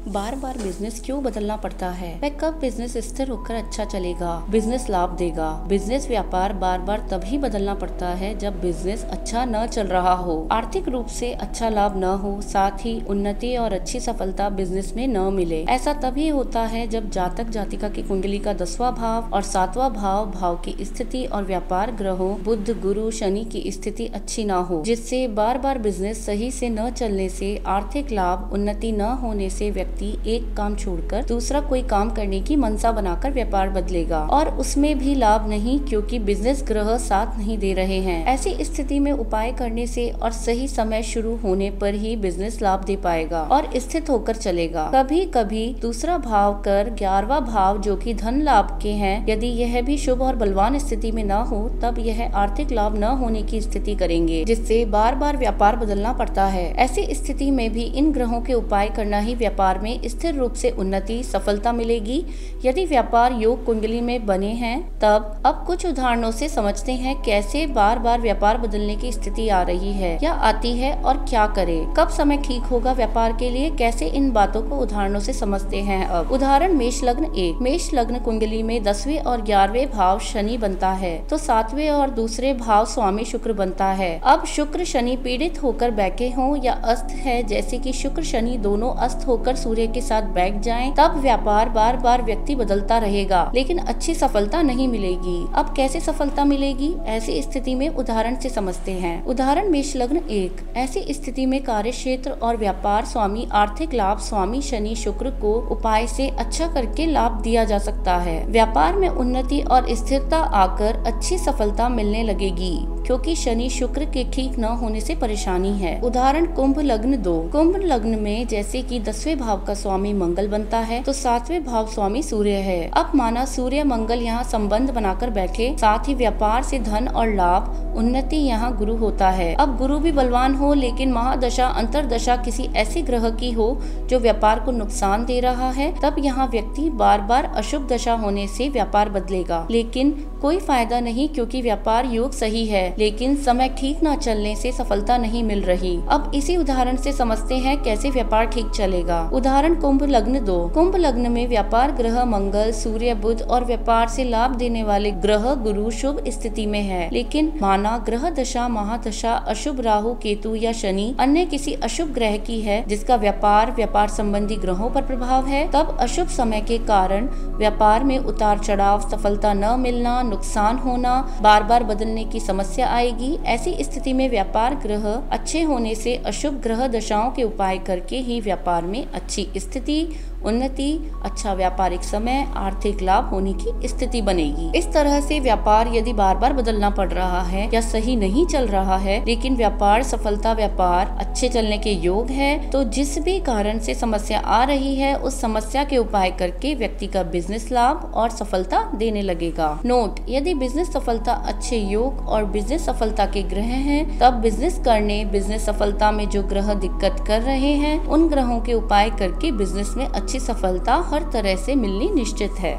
बार बार business क्यों बदलना पड़ता है? वह कब बिजनेस स्थिर होकर अच्छा चलेगा, बिजनेस लाभ देगा? बिजनेस व्यापार बार बार तभी बदलना पड़ता है जब बिजनेस अच्छा न चल रहा हो, आर्थिक रूप से अच्छा लाभ न हो, साथ ही उन्नति और अच्छी सफलता बिजनेस में न मिले। ऐसा तभी होता है जब जातक जातिका की कुंडली का 10वां भाव और 7वां भाव की स्थिति और व्यापार ग्रहों बुध, गुरु, शनि की स्थिति अच्छी न हो, जिससे बार बार बिजनेस सही से न चलने से, आर्थिक लाभ उन्नति न होने से व्यक्ति एक काम छोड़कर दूसरा कोई काम करने की मनसा बनाकर व्यापार बदलेगा और उसमें भी लाभ नहीं, क्योंकि बिजनेस ग्रह साथ नहीं दे रहे हैं। ऐसी स्थिति में उपाय करने से और सही समय शुरू होने पर ही बिजनेस लाभ दे पाएगा और स्थित होकर चलेगा। कभी कभी दूसरा भाव कर 11वां भाव जो कि धन लाभ के हैं, यदि यह भी शुभ और बलवान स्थिति में न हो तब यह आर्थिक लाभ न होने की स्थिति करेंगे, जिससे बार बार व्यापार बदलना पड़ता है। ऐसी स्थिति में भी इन ग्रहों के उपाय करना ही व्यापार में स्थिर रूप से उन्नति सफलता मिलेगी। यदि व्यापार योग कुंडली में बने हैं तब अब कुछ उदाहरणों से समझते हैं कैसे बार बार व्यापार बदलने की स्थिति आ रही है या आती है और क्या करें, कब समय ठीक होगा व्यापार के लिए, कैसे इन बातों को उदाहरणों से समझते हैं। अब उदाहरण मेष लग्न 1। मेष लग्न कुंडली में 10वें और 11वें भाव शनि बनता है तो 7वें और दूसरे भाव स्वामी शुक्र बनता है। अब शुक्र शनि पीड़ित होकर बैठे हों या अस्त है, जैसे कि शुक्र शनि दोनों अस्त होकर सूर्य के साथ बैठ जाएं, तब व्यापार बार बार व्यक्ति बदलता रहेगा लेकिन अच्छी सफलता नहीं मिलेगी। अब कैसे सफलता मिलेगी, ऐसी स्थिति में उदाहरण से समझते हैं। उदाहरण मेष लग्न 1। ऐसी स्थिति में कार्य क्षेत्र और व्यापार स्वामी आर्थिक लाभ स्वामी शनि शुक्र को उपाय से अच्छा करके लाभ दिया जा सकता है। व्यापार में उन्नति और स्थिरता आकर अच्छी सफलता मिलने लगेगी, क्योंकि शनि शुक्र के ठीक न होने से परेशानी है। उदाहरण कुंभ लग्न 2। कुंभ लग्न में जैसे कि 10वें भाव का स्वामी मंगल बनता है तो 7वें भाव स्वामी सूर्य है। अब माना सूर्य मंगल यहाँ संबंध बनाकर बैठे, साथ ही व्यापार से धन और लाभ उन्नति यहाँ गुरु होता है। अब गुरु भी बलवान हो लेकिन महादशा अंतरदशा किसी ऐसे ग्रह की हो जो व्यापार को नुकसान दे रहा है, तब यहाँ व्यक्ति बार बार अशुभ दशा होने से व्यापार बदलेगा, लेकिन कोई फायदा नहीं, क्योंकि व्यापार योग सही है लेकिन समय ठीक न चलने से सफलता नहीं मिल रही। अब इसी उदाहरण से समझते हैं कैसे व्यापार ठीक चलेगा। उदाहरण कुंभ लग्न 2। कुंभ लग्न में व्यापार ग्रह मंगल, सूर्य, बुध और व्यापार से लाभ देने वाले ग्रह गुरु शुभ स्थिति में है, लेकिन माना ग्रह दशा महादशा अशुभ राहु केतु या शनि अन्य किसी अशुभ ग्रह की है जिसका व्यापार संबंधी ग्रहों पर प्रभाव है, तब अशुभ समय के कारण व्यापार में उतार चढ़ाव, सफलता न मिलना, नुकसान होना, बार बार बदलने की समस्या आएगी। ऐसी स्थिति में व्यापार ग्रह अच्छे होने से अशुभ ग्रह दशाओं के उपाय करके ही व्यापार में अच्छी स्थिति, उन्नति, अच्छा व्यापारिक समय, आर्थिक लाभ होने की स्थिति बनेगी। इस तरह से व्यापार यदि बार बार बदलना पड़ रहा है या सही नहीं चल रहा है लेकिन व्यापार सफलता, व्यापार अच्छे चलने के योग है, तो जिस भी कारण से समस्या आ रही है उस समस्या के उपाय करके व्यक्ति का बिजनेस लाभ और सफलता देने लगेगा। नोट: यदि बिजनेस सफलता अच्छे योग और बिजनेस सफलता के ग्रह हैं, तब बिजनेस करने, बिजनेस सफलता में जो ग्रह दिक्कत कर रहे हैं उन ग्रहों के उपाय करके बिजनेस में अच्छी सफलता हर तरह से मिलनी निश्चित है।